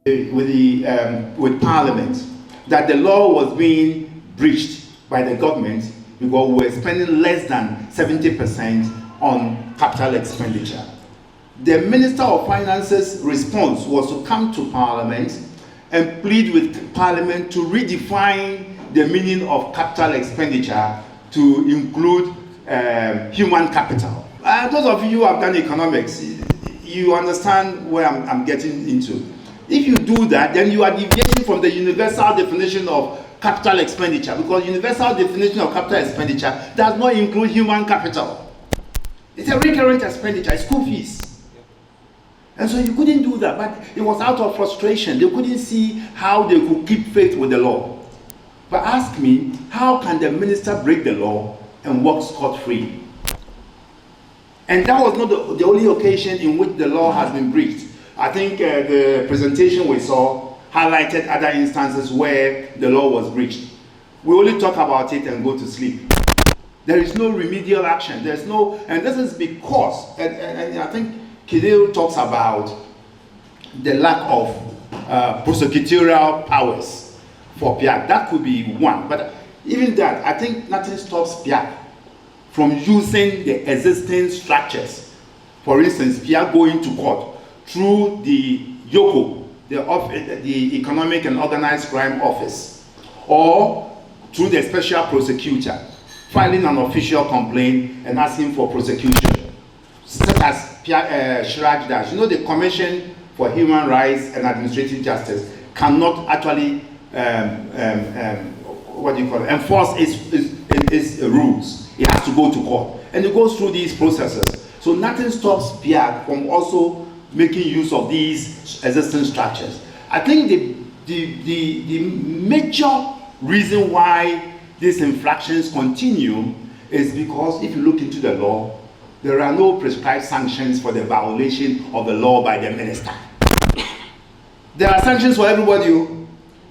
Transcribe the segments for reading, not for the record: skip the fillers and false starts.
with Parliament that the law was being breached by the government because we were spending less than 70% on capital expenditure. The Minister of Finance's response was to come to Parliament and plead with Parliament to redefine the meaning of capital expenditure to include human capital. Those of you who have done economics, you understand where I'm getting into. If you do that, then you are deviating from the universal definition of capital expenditure, because universal definition of capital expenditure does not include human capital. It's a recurrent expenditure, it's school fees. And so you couldn't do that, but it was out of frustration. They couldn't see how they could keep faith with the law. But ask me, how can the minister break the law and walk scot-free? And that was not the only occasion in which the law has been breached. I think the presentation we saw highlighted other instances where the law was breached. We only talk about it and go to sleep. There is no remedial action. There's no, and this is because, and I think Kidil talks about the lack of prosecutorial powers for PIAC. That could be one, but even that, I think nothing stops PIAC from using the existing structures. For instance, PIAC going to court through the YOCO, the Economic and Organized Crime Office, or through the special prosecutor, filing an official complaint and asking for prosecution, such as Shiraj Dash. You know, the Commission for Human Rights and Administrative Justice cannot actually enforce its rules. It has to go to court, and it goes through these processes. So nothing stops PIAC from also making use of these existing structures. I think the major reason why these infractions continue is because if you look into the law, there are no prescribed sanctions for the violation of the law by the minister. There are sanctions for everybody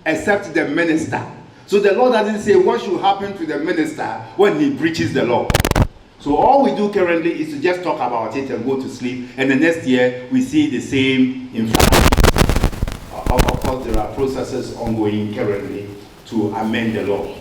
except the minister. So the law doesn't say what should happen to the minister when he breaches the law. So all we do currently is to just talk about it and go to sleep, and the next year we see the same infraction. Of course, there are processes ongoing currently to amend the law.